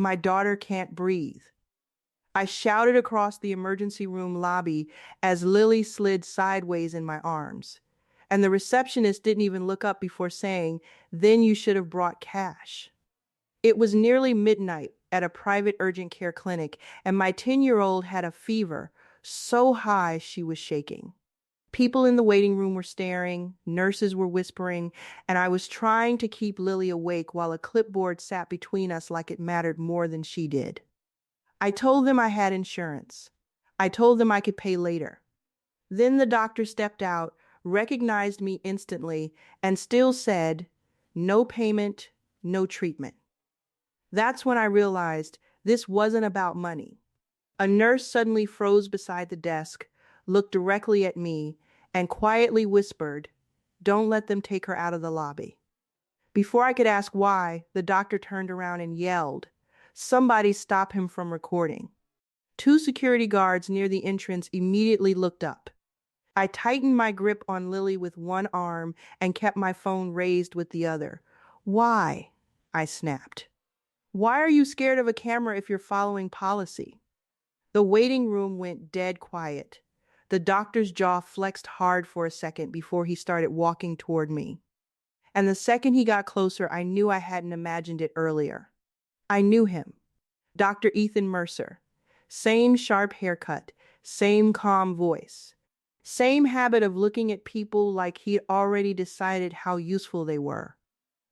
My daughter can't breathe. I shouted across the emergency room lobby as Lily slid sideways in my arms. And the receptionist didn't even look up before saying, "Then you should have brought cash." It was nearly midnight at a private urgent care clinic, and my 10-year-old had a fever so high she was shaking. People in the waiting room were staring, nurses were whispering, and I was trying to keep Lily awake while a clipboard sat between us like it mattered more than she did. I told them I had insurance. I told them I could pay later. Then the doctor stepped out, recognized me instantly, and still said, "No payment, no treatment." That's when I realized this wasn't about money. A nurse suddenly froze beside the desk, looked directly at me, and quietly whispered, "Don't let them take her out of the lobby." Before I could ask why, the doctor turned around and yelled, "Somebody stop him from recording." Two security guards near the entrance immediately looked up. I tightened my grip on Lily with one arm and kept my phone raised with the other. "Why?" I snapped. "Why are you scared of a camera if you're following policy?" The waiting room went dead quiet. The doctor's jaw flexed hard for a second before he started walking toward me. And the second he got closer, I knew I hadn't imagined it earlier. I knew him. Dr. Ethan Mercer. Same sharp haircut, same calm voice, same habit of looking at people like he'd already decided how useful they were.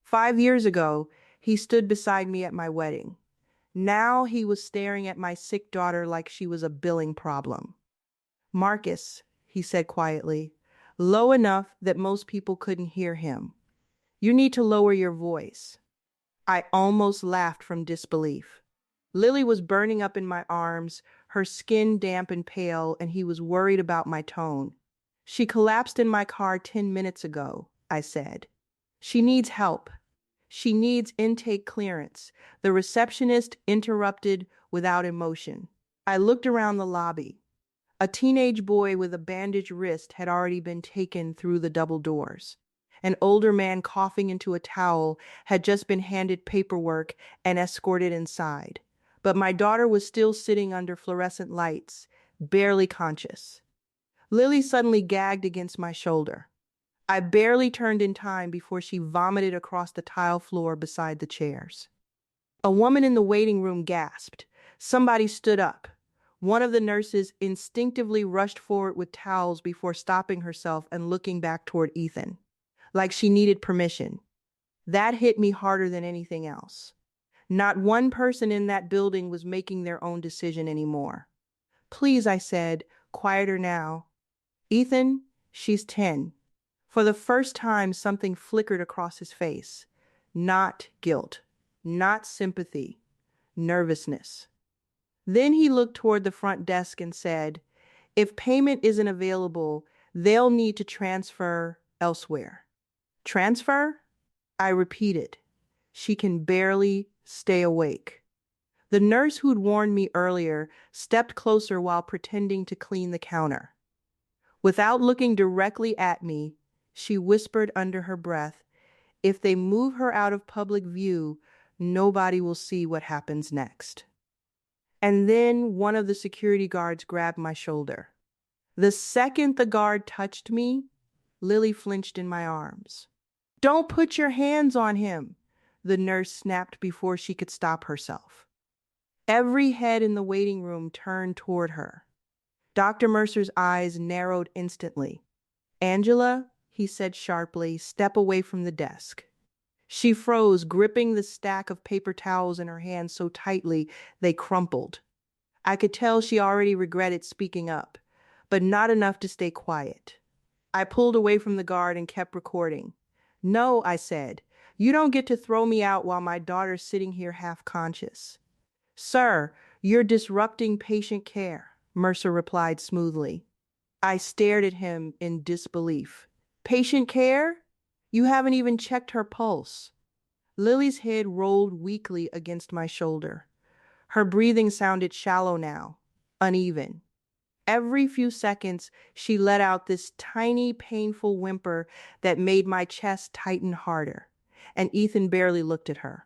5 years ago, he stood beside me at my wedding. Now he was staring at my sick daughter like she was a billing problem. "Marcus," he said quietly, low enough that most people couldn't hear him, "you need to lower your voice." I almost laughed from disbelief. Lily was burning up in my arms, her skin damp and pale, and he was worried about my tone. "She collapsed in my car 10 minutes ago," I said. "She needs help. She needs intake clearance." The receptionist interrupted without emotion. I looked around the lobby. A teenage boy with a bandaged wrist had already been taken through the double doors. An older man coughing into a towel had just been handed paperwork and escorted inside. But my daughter was still sitting under fluorescent lights, barely conscious. Lily suddenly gagged against my shoulder. I barely turned in time before she vomited across the tile floor beside the chairs. A woman in the waiting room gasped. Somebody stood up. One of the nurses instinctively rushed forward with towels before stopping herself and looking back toward Ethan, like she needed permission. That hit me harder than anything else. Not one person in that building was making their own decision anymore. "Please," I said, quieter now. "Ethan, she's 10. For the first time, something flickered across his face. Not guilt, not sympathy, nervousness. Then he looked toward the front desk and said, "If payment isn't available, they'll need to transfer elsewhere." "Transfer?" I repeated. She can barely stay awake. The nurse who'd warned me earlier stepped closer while pretending to clean the counter. Without looking directly at me, she whispered under her breath, "If they move her out of public view, nobody will see what happens next." And then one of the security guards grabbed my shoulder. The second the guard touched me, Lily flinched in my arms. "Don't put your hands on him," the nurse snapped before she could stop herself. Every head in the waiting room turned toward her. Dr. Mercer's eyes narrowed instantly. "Angela," he said sharply, "step away from the desk." She froze, gripping the stack of paper towels in her hands so tightly they crumpled. I could tell she already regretted speaking up, but not enough to stay quiet. I pulled away from the guard and kept recording. "No," I said, "you don't get to throw me out while my daughter's sitting here half conscious." "Sir, you're disrupting patient care," Mercer replied smoothly. I stared at him in disbelief. "Patient care? You haven't even checked her pulse." Lily's head rolled weakly against my shoulder. Her breathing sounded shallow now, uneven. Every few seconds, she let out this tiny, painful whimper that made my chest tighten harder, and Ethan barely looked at her.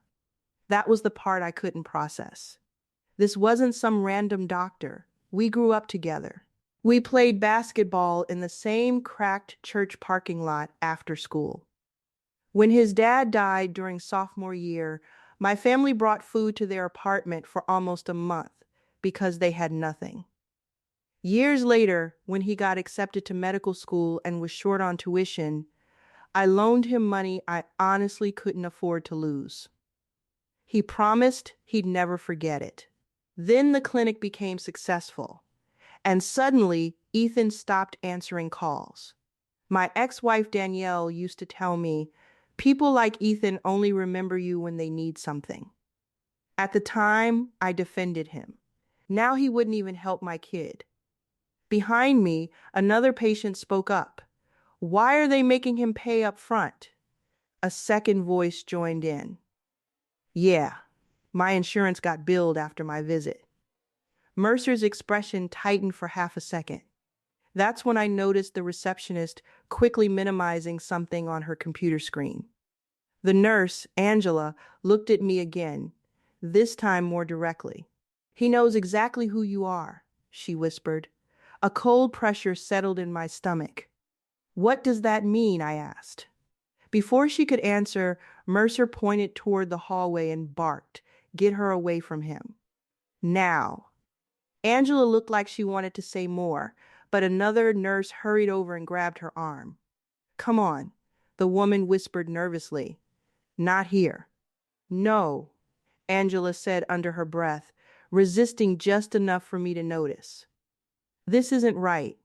That was the part I couldn't process. This wasn't some random doctor. We grew up together. We played basketball in the same cracked church parking lot after school. When his dad died during sophomore year, my family brought food to their apartment for almost a month because they had nothing. Years later, when he got accepted to medical school and was short on tuition, I loaned him money I honestly couldn't afford to lose. He promised he'd never forget it. Then the clinic became successful, and suddenly Ethan stopped answering calls. My ex-wife Danielle used to tell me, people like Ethan only remember you when they need something. At the time, I defended him. Now he wouldn't even help my kid. Behind me, another patient spoke up. Why are they making him pay up front? A second voice joined in. Yeah, my insurance got billed after my visit. Mercer's expression tightened for half a second. That's when I noticed the receptionist quickly minimizing something on her computer screen. The nurse, Angela, looked at me again, this time more directly. He knows exactly who you are, she whispered. A cold pressure settled in my stomach. What does that mean? I asked. Before she could answer, Mercer pointed toward the hallway and barked, "Get her away from him." Now. Angela looked like she wanted to say more, but another nurse hurried over and grabbed her arm. Come on, the woman whispered nervously. Not here. No, Angela said under her breath, resisting just enough for me to notice. This isn't right.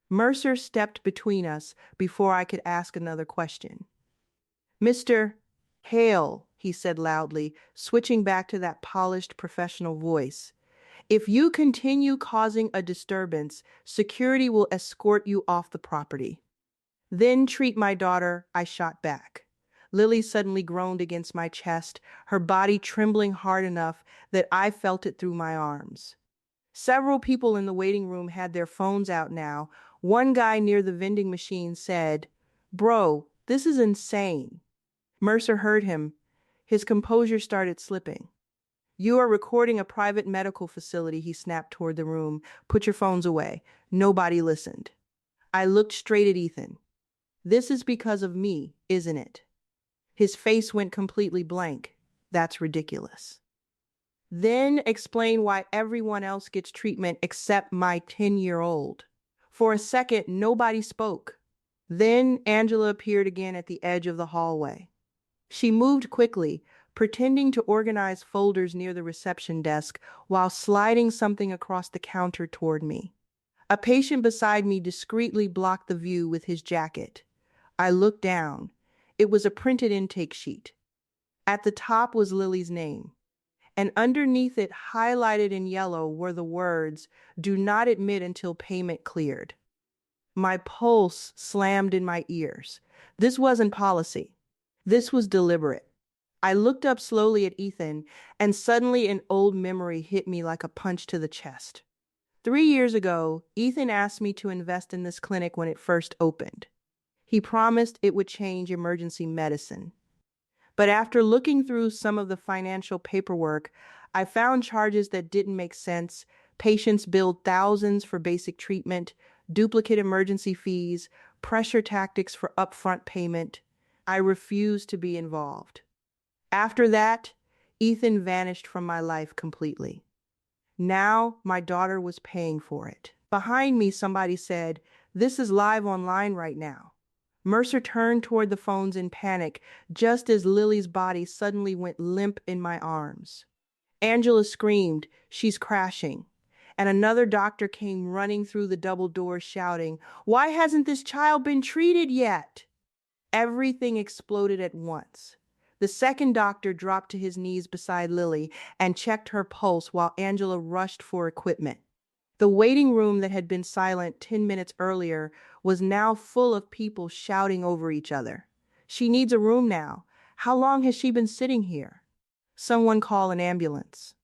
Mercer stepped between us before I could ask another question. Mr. Hale, he said loudly, switching back to that polished professional voice. If you continue causing a disturbance, security will escort you off the property. Then treat my daughter, I shot back. Lily suddenly groaned against my chest, her body trembling hard enough that I felt it through my arms. Several people in the waiting room had their phones out now. One guy near the vending machine said, Bro, this is insane. Mercer heard him. His composure started slipping. You are recording a private medical facility, he snapped toward the room. Put your phones away. Nobody listened. I looked straight at Ethan. This is because of me, isn't it? His face went completely blank. That's ridiculous. Then explain why everyone else gets treatment except my 10-year-old. For a second, nobody spoke. Then Angela appeared again at the edge of the hallway. She moved quickly, pretending to organize folders near the reception desk while sliding something across the counter toward me. A patient beside me discreetly blocked the view with his jacket. I looked down. It was a printed intake sheet. At the top was Lily's name, and underneath it, highlighted in yellow, were the words, "Do not admit until payment cleared." My pulse slammed in my ears. This wasn't policy. This was deliberate. I looked up slowly at Ethan, and suddenly an old memory hit me like a punch to the chest. 3 years ago, Ethan asked me to invest in this clinic when it first opened. He promised it would change emergency medicine. But after looking through some of the financial paperwork, I found charges that didn't make sense. Patients billed thousands for basic treatment, duplicate emergency fees, pressure tactics for upfront payment. I refused to be involved. After that, Ethan vanished from my life completely. Now, my daughter was paying for it. Behind me, somebody said, "This is live online right now." Mercer turned toward the phones in panic, just as Lily's body suddenly went limp in my arms. Angela screamed, "She's crashing." And another doctor came running through the double doors shouting, "Why hasn't this child been treated yet?" Everything exploded at once. The second doctor dropped to his knees beside Lily and checked her pulse while Angela rushed for equipment. The waiting room that had been silent 10 minutes earlier was now full of people shouting over each other. "She needs a room now. How long has she been sitting here? Someone call an ambulance."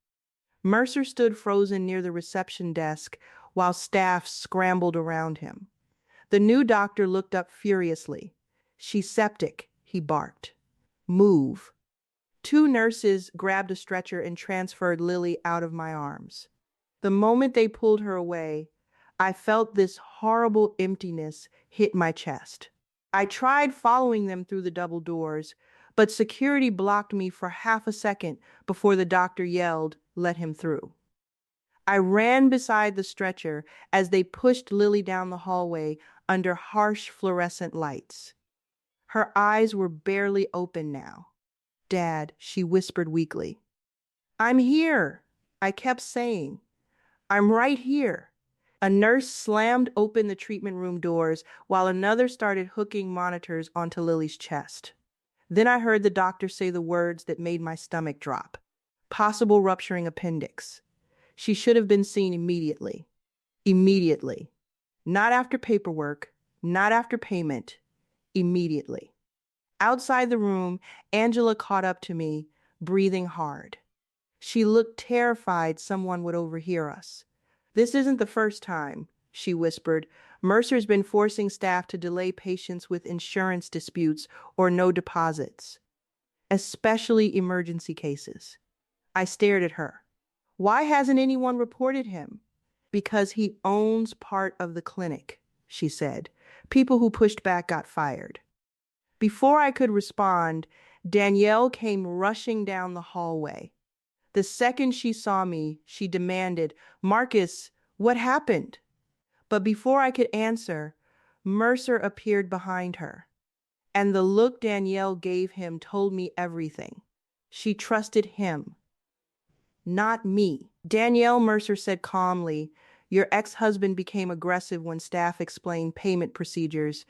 Mercer stood frozen near the reception desk while staff scrambled around him. The new doctor looked up furiously. "She's septic," he barked. "Move." Two nurses grabbed a stretcher and transferred Lily out of my arms. The moment they pulled her away, I felt this horrible emptiness hit my chest. I tried following them through the double doors, but security blocked me for half a second before the doctor yelled, "Let him through." I ran beside the stretcher as they pushed Lily down the hallway under harsh fluorescent lights. Her eyes were barely open now. "Dad," she whispered weakly. "I'm here," I kept saying. "I'm right here." A nurse slammed open the treatment room doors while another started hooking monitors onto Lily's chest. Then I heard the doctor say the words that made my stomach drop. "Possible rupturing appendix. She should have been seen immediately." Immediately. Not after paperwork, not after payment. Immediately. Outside the room, Angela caught up to me, breathing hard. She looked terrified someone would overhear us. "This isn't the first time," she whispered. "Mercer's been forcing staff to delay patients with insurance disputes or no deposits, especially emergency cases." I stared at her. "Why hasn't anyone reported him?" "Because he owns part of the clinic," she said. "People who pushed back got fired." Before I could respond, Danielle came rushing down the hallway. The second she saw me, she demanded, "Marcus, what happened?" But before I could answer, Mercer appeared behind her, and the look Danielle gave him told me everything. She trusted him, not me. "Danielle," Mercer said calmly, "your ex-husband became aggressive when staff explained payment procedures."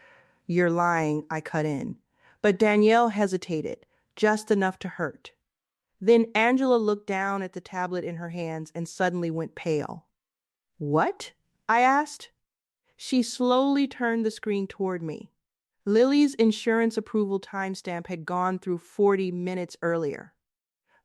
"You're lying," I cut in. But Danielle hesitated, just enough to hurt. Then Angela looked down at the tablet in her hands and suddenly went pale. "What?" I asked. She slowly turned the screen toward me. Lily's insurance approval timestamp had gone through 40 minutes earlier.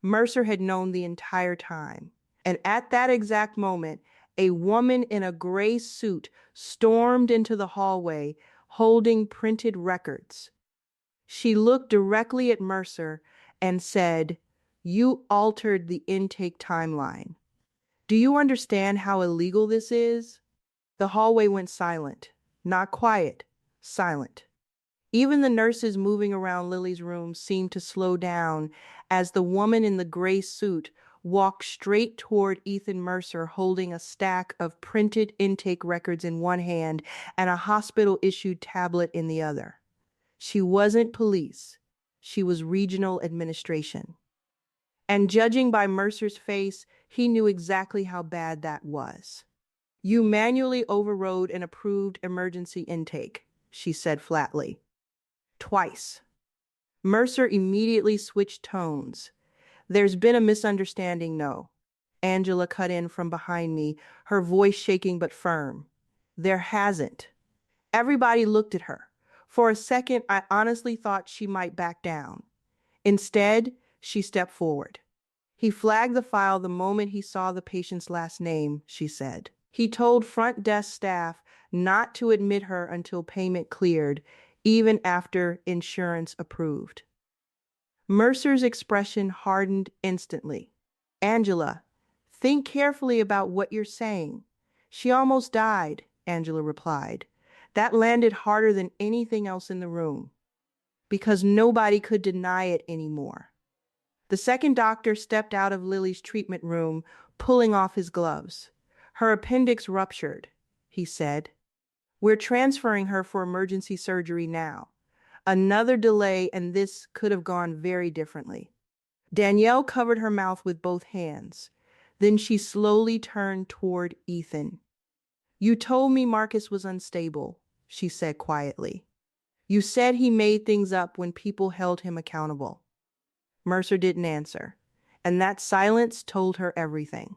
Mercer had known the entire time. And at that exact moment, a woman in a gray suit stormed into the hallway, holding printed records. She looked directly at Mercer and said, "You altered the intake timeline. Do you understand how illegal this is?" The hallway went silent. Not quiet, silent. Even the nurses moving around Lily's room seemed to slow down as the woman in the gray suit walked straight toward Ethan Mercer holding a stack of printed intake records in one hand and a hospital-issued tablet in the other. She wasn't police. She was regional administration. And judging by Mercer's face, he knew exactly how bad that was. "You manually overrode an approved emergency intake," she said flatly. "Twice." Mercer immediately switched tones. "There's been a misunderstanding, no." Angela cut in from behind me, her voice shaking but firm. "There hasn't." Everybody looked at her. For a second, I honestly thought she might back down. Instead, she stepped forward. "He flagged the file the moment he saw the patient's last name," she said. "He told front desk staff not to admit her until payment cleared, even after insurance approved." Mercer's expression hardened instantly. "Angela, think carefully about what you're saying." "She almost died," Angela replied. That landed harder than anything else in the room, because nobody could deny it anymore. The second doctor stepped out of Lily's treatment room, pulling off his gloves. "Her appendix ruptured," he said. "We're transferring her for emergency surgery now." Another delay, and this could have gone very differently. Danielle covered her mouth with both hands. Then she slowly turned toward Ethan. "You told me Marcus was unstable," she said quietly. "You said he made things up when people held him accountable." Mercer didn't answer, and that silence told her everything.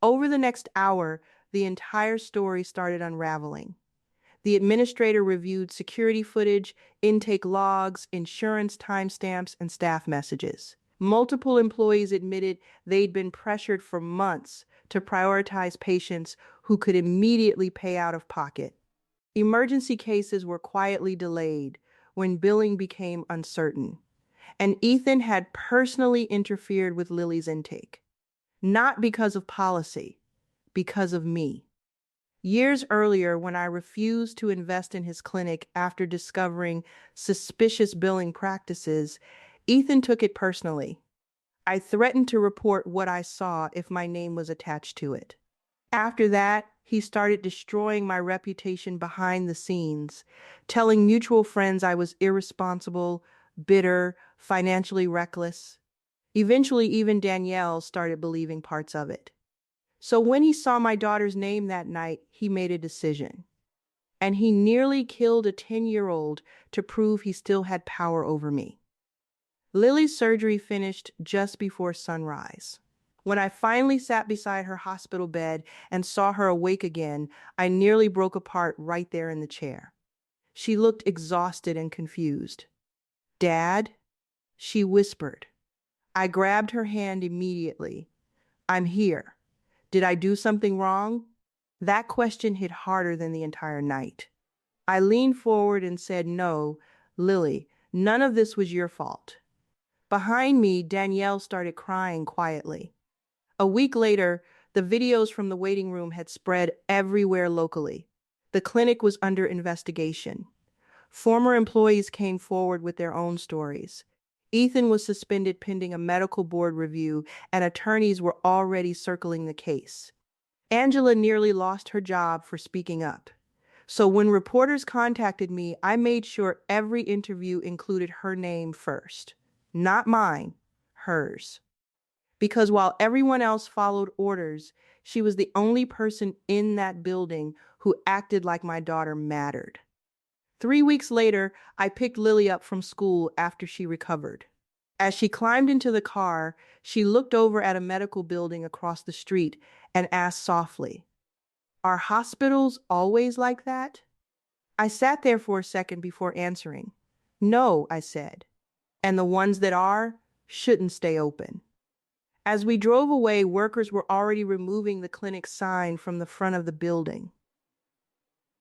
Over the next hour, the entire story started unraveling. The administrator reviewed security footage, intake logs, insurance timestamps, and staff messages. Multiple employees admitted they'd been pressured for months to prioritize patients who could immediately pay out of pocket. Emergency cases were quietly delayed when billing became uncertain. And Ethan had personally interfered with Lily's intake. Not because of policy, because of me. Years earlier, when I refused to invest in his clinic after discovering suspicious billing practices, Ethan took it personally. I threatened to report what I saw if my name was attached to it. After that, he started destroying my reputation behind the scenes, telling mutual friends I was irresponsible, bitter, financially reckless. Eventually, even Danielle started believing parts of it. So when he saw my daughter's name that night, he made a decision. And he nearly killed a 10-year-old to prove he still had power over me. Lily's surgery finished just before sunrise. When I finally sat beside her hospital bed and saw her awake again, I nearly broke apart right there in the chair. She looked exhausted and confused. "Dad?" she whispered. I grabbed her hand immediately. "I'm here. Did I do something wrong?" That question hit harder than the entire night. I leaned forward and said, "No, Lily, none of this was your fault." Behind me, Danielle started crying quietly. A week later, the videos from the waiting room had spread everywhere locally. The clinic was under investigation. Former employees came forward with their own stories. Ethan was suspended pending a medical board review, and attorneys were already circling the case. Angela nearly lost her job for speaking up. So when reporters contacted me, I made sure every interview included her name first. Not mine, hers. Because while everyone else followed orders, she was the only person in that building who acted like my daughter mattered. 3 weeks later, I picked Lily up from school after she recovered. As she climbed into the car, she looked over at a medical building across the street and asked softly, "Are hospitals always like that?" I sat there for a second before answering. "No," I said. "And the ones that are shouldn't stay open." As we drove away, workers were already removing the clinic sign from the front of the building.